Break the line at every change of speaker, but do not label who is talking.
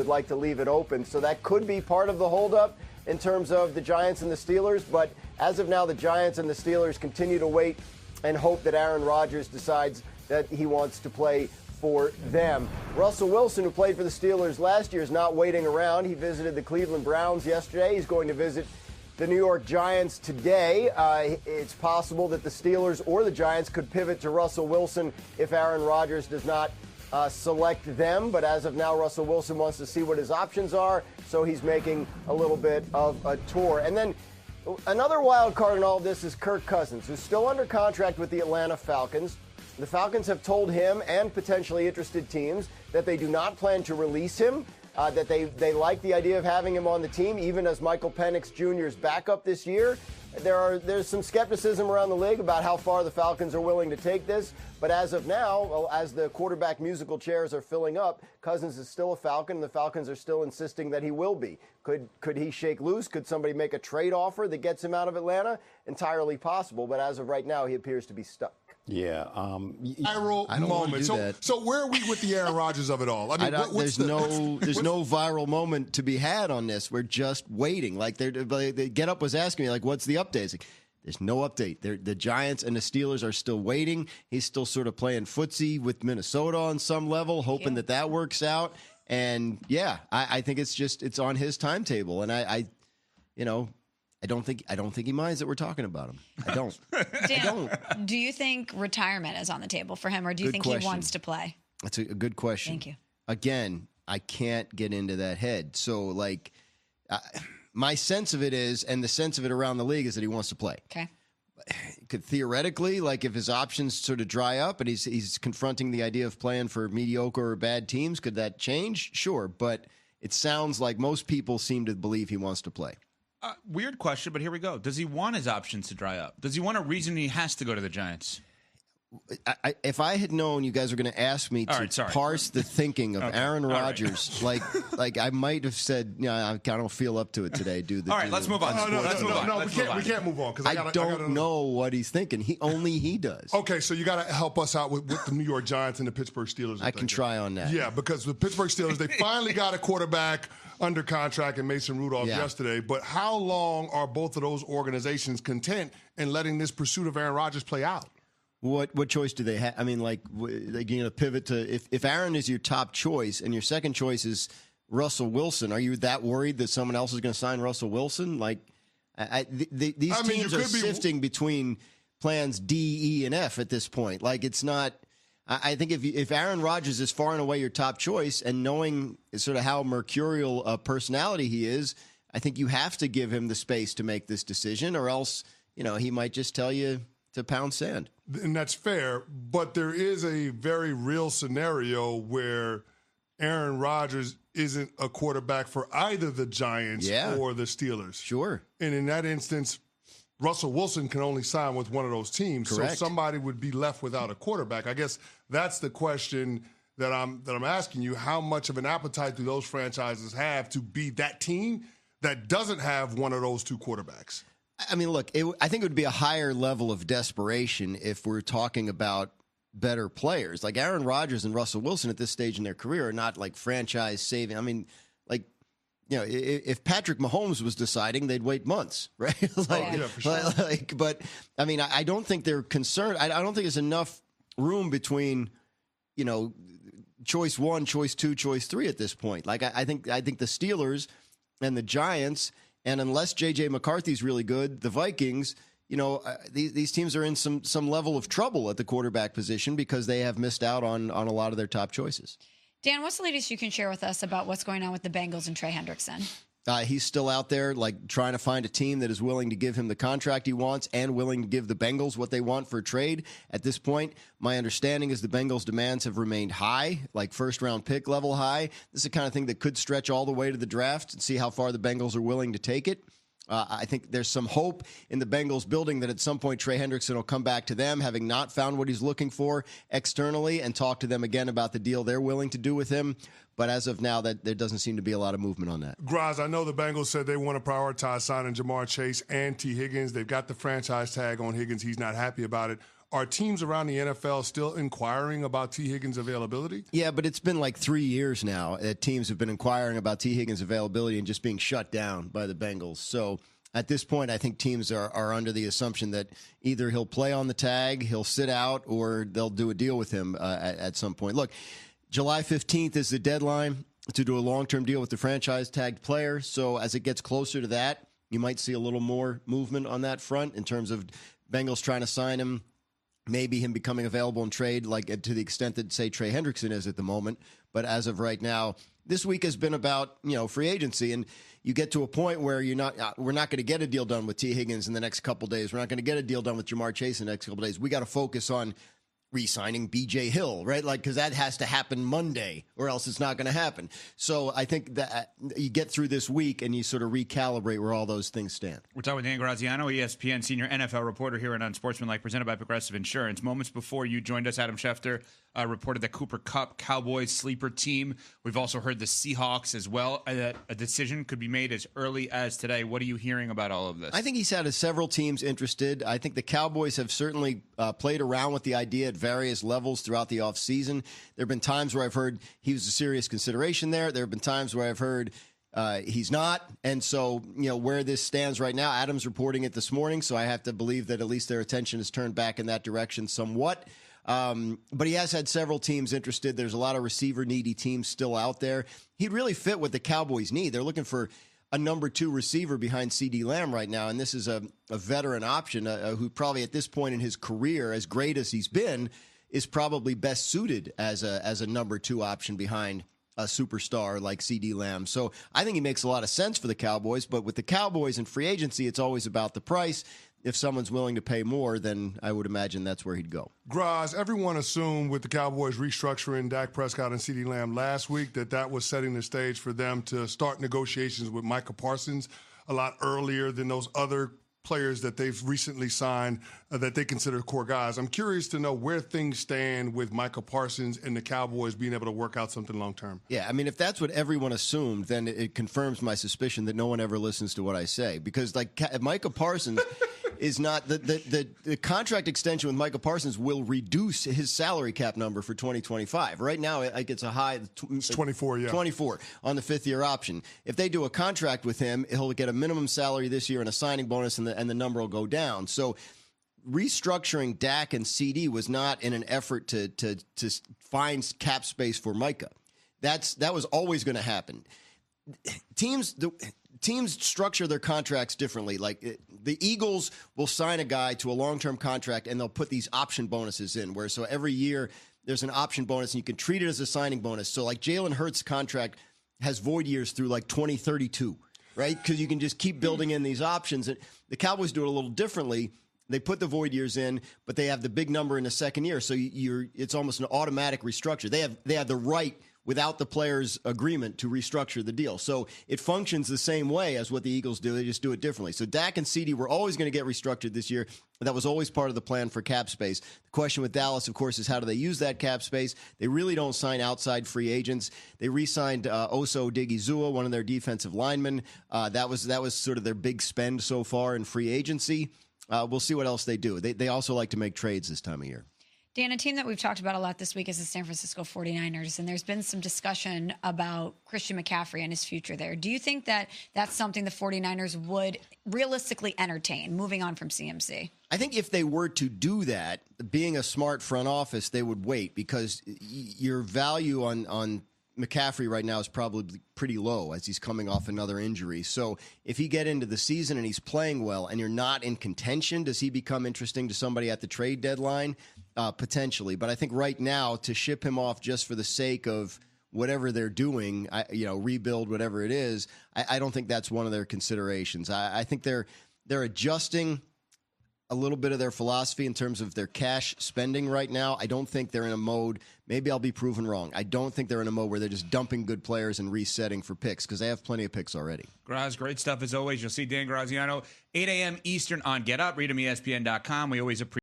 would like to leave it open. So that could be part of the holdup in terms of the Giants and the Steelers. But as of now, the Giants and the Steelers continue to wait and hope that Aaron Rodgers decides that he wants to play for them. Russell Wilson, who played for the Steelers last year, is not waiting around. He visited the Cleveland Browns yesterday. He's going to visit the New York Giants today. It's possible that the Steelers or the Giants could pivot to Russell Wilson if Aaron Rodgers does not select them. But as of now, Russell Wilson wants to see what his options are, so he's making a little bit of a tour. And then another wild card in all of this is Kirk Cousins, who's still under contract with the Atlanta Falcons. The Falcons have told him and potentially interested teams that they do not plan to release him, that they like the idea of having him on the team, even as Michael Penix Jr.'s backup this year. There's some skepticism around the league about how far the Falcons are willing to take this. But as of now, as the quarterback musical chairs are filling up, Cousins is still a Falcon, and the Falcons are still insisting that he will be. Could he shake loose? Could somebody make a trade offer that gets him out of Atlanta? Entirely possible, but as of right now, he appears to be stuck.
Yeah.
Viral moment. So where are we with the Aaron Rodgers of it all? I mean,
there's no viral moment to be had on this. We're just waiting. Like the Get Up was asking me, like, what's the update? It's like, there's no update. The Giants and the Steelers are still waiting. He's still sort of playing footsie with Minnesota on some level, hoping that works out. And yeah, I think it's on his timetable. And I don't think he minds that we're talking about him. I don't.
Dan, I don't. Do you think retirement is on the table for him, or do you think he wants to play?
That's a good question.
Thank you. Again,
I can't get into that head. So, like, my sense of it is, and the sense of it around the league is that he wants to play.
Okay.
Could theoretically, like, if his options sort of dry up and he's confronting the idea of playing for mediocre or bad teams, could that change? Sure. But it sounds like most people seem to believe he wants to play.
Weird question, but here we go. Does he want his options to dry up? Does he want a reason he has to go to the Giants?
If I had known you guys were going to ask me to parse the thinking of Aaron Rodgers, like I might have said, I don't feel up to it today, dude.
All right, let's move on.
No, we can't move on.
I don't know what he's thinking. Only he does.
Okay, so you got to help us out with the New York Giants and the Pittsburgh Steelers.
I can try on that.
Yeah, because the Pittsburgh Steelers, they finally got a quarterback under contract in Mason Rudolph yesterday. But how long are both of those organizations content in letting this pursuit of Aaron Rodgers play out?
What choice do they have? I mean, like, they're going to pivot to if Aaron is your top choice and your second choice is Russell Wilson, are you that worried that someone else is going to sign Russell Wilson? Like, these teams are sifting between plans D, E, and F at this point. Like, it's not. I think if Aaron Rodgers is far and away your top choice, and knowing sort of how mercurial a personality he is, I think you have to give him the space to make this decision, or else he might just tell you to pound sand.
And that's fair, but there is a very real scenario where Aaron Rodgers isn't a quarterback for either the Giants or the Steelers.
Sure.
And in that instance, Russell Wilson can only sign with one of those teams.
Correct.
So somebody would be left without a quarterback. I guess that's the question that I'm asking you. How much of an appetite do those franchises have to be that team that doesn't have one of those two quarterbacks?
I mean, look, I think it would be a higher level of desperation if we're talking about better players. Like Aaron Rodgers and Russell Wilson at this stage in their career are not like franchise saving. I mean, like, if Patrick Mahomes was deciding, they'd wait months, right?
For sure.
But I mean, I don't think they're concerned. I don't think there's enough room between, choice 1, choice 2, choice 3 at this point. Like, I think the Steelers and the Giants, and unless J.J. McCarthy's really good, the Vikings, these teams are in some level of trouble at the quarterback position because they have missed out on a lot of their top choices.
Dan, what's the latest you can share with us about what's going on with the Bengals and Trey Hendrickson?
He's still out there, like, trying to find a team that is willing to give him the contract he wants and willing to give the Bengals what they want for a trade. At this point, my understanding is the Bengals' demands have remained high, like first-round pick level high. This is the kind of thing that could stretch all the way to the draft and see how far the Bengals are willing to take it. I think there's some hope in the Bengals building that at some point Trey Hendrickson will come back to them, having not found what he's looking for externally, and talk to them again about the deal they're willing to do with him. But as of now, there doesn't seem to be a lot of movement on that.
Graz, I know the Bengals said they want to prioritize signing Jamar Chase and T. Higgins. They've got the franchise tag on Higgins. He's not happy about it. Are teams around the NFL still inquiring about T. Higgins' availability?
Yeah, but it's been like 3 years now that teams have been inquiring about T. Higgins' availability and just being shut down by the Bengals. So at this point, I think teams are under the assumption that either he'll play on the tag, he'll sit out, or they'll do a deal with him at some point. Look, July 15th is the deadline to do a long-term deal with the franchise-tagged player. So as it gets closer to that, you might see a little more movement on that front in terms of Bengals trying to sign him, maybe him becoming available in trade, like to the extent that, say, Trey Hendrickson is at the moment. But as of right now, this week has been about, free agency. And you get to a point where we're not going to get a deal done with T. Higgins in the next couple days. We're not going to get a deal done with Jamar Chase in the next couple days. We got to focus on re-signing B.J. Hill, right? Because that has to happen Monday or else it's not going to happen. So I think that you get through this week and you sort of recalibrate where all those things stand.
We're talking with Dan Graziano, ESPN senior NFL reporter here on Unsportsmanlike, presented by Progressive Insurance. Moments before you joined us, Adam Schefter reported that Cooper Kupp, Cowboys sleeper team. We've also heard the Seahawks as well. A decision could be made as early as today. What are you hearing about all of this?
I think he's had several teams interested. I think the Cowboys have certainly played around with the idea at various levels throughout the offseason. There have been times where I've heard he was a serious consideration there. There have been times where I've heard he's not. And so, where this stands right now, Adam's reporting it this morning, so I have to believe that at least their attention is turned back in that direction somewhat. But he has had several teams interested. There's a lot of receiver-needy teams still out there. He'd really fit what the Cowboys need. They're looking for a number 2 receiver behind C.D. Lamb right now, and this is a veteran option who probably at this point in his career, as great as he's been, is probably best suited as a number 2 option behind a superstar like C.D. Lamb. So I think he makes a lot of sense for the Cowboys, but with the Cowboys and free agency, it's always about the price. If someone's willing to pay more, then I would imagine that's where he'd go.
Graz, everyone assumed with the Cowboys restructuring Dak Prescott and CeeDee Lamb last week that was setting the stage for them to start negotiations with Micah Parsons a lot earlier than those other players that they've recently signed that they consider core guys. I'm curious to know where things stand with Micah Parsons and the Cowboys being able to work out something long-term.
Yeah, I mean, if that's what everyone assumed, then it confirms my suspicion that no one ever listens to what I say. Because, Micah Parsons is not – the contract extension with Micah Parsons will reduce his salary cap number for 2025. Right now, it's a high –
It's 24, yeah.
24 on the fifth-year option. If they do a contract with him, he'll get a minimum salary this year and a signing bonus, and the number will go down. So restructuring Dak and CD was not in an effort to find cap space for Micah. That was always going to happen. Teams structure their contracts differently. Like the Eagles will sign a guy to a long-term contract and they'll put these option bonuses in so every year there's an option bonus and you can treat it as a signing bonus. So like Jalen Hurts' contract has void years through like 2032, right? Because you can just keep building in these options. And the Cowboys do it a little differently. They put the void years in, but they have the big number in the second year. So it's almost an automatic restructure. They have the right without the player's agreement to restructure the deal. So it functions the same way as what the Eagles do. They just do it differently. So Dak and CD were always going to get restructured this year. That was always part of the plan for cap space. The question with Dallas, of course, is how do they use that cap space? They really don't sign outside free agents. They re-signed Oso Odigizua, one of their defensive linemen. That was sort of their big spend so far in free agency. We'll see what else they do. They also like to make trades this time of year.
Dan, a team that we've talked about a lot this week is the San Francisco 49ers, and there's been some discussion about Christian McCaffrey and his future there. Do you think that that's something the 49ers would realistically entertain, moving on from CMC?
I think if they were to do that, being a smart front office, they would wait because your value on McCaffrey right now is probably pretty low as he's coming off another injury. So if you get into the season and he's playing well and you're not in contention, does he become interesting to somebody at the trade deadline? Potentially. But I think right now to ship him off just for the sake of whatever they're doing, rebuild, whatever it is, I don't think that's one of their considerations. I think they're adjusting a little bit of their philosophy in terms of their cash spending right now. I don't think they're in a mode, maybe I'll be proven wrong, I don't think they're in a mode where they're just dumping good players and resetting for picks because they have plenty of picks already.
Graz, great stuff as always. You'll see Dan Graziano, 8 a.m. Eastern on Get Up. Read him, ESPN.com. We always appreciate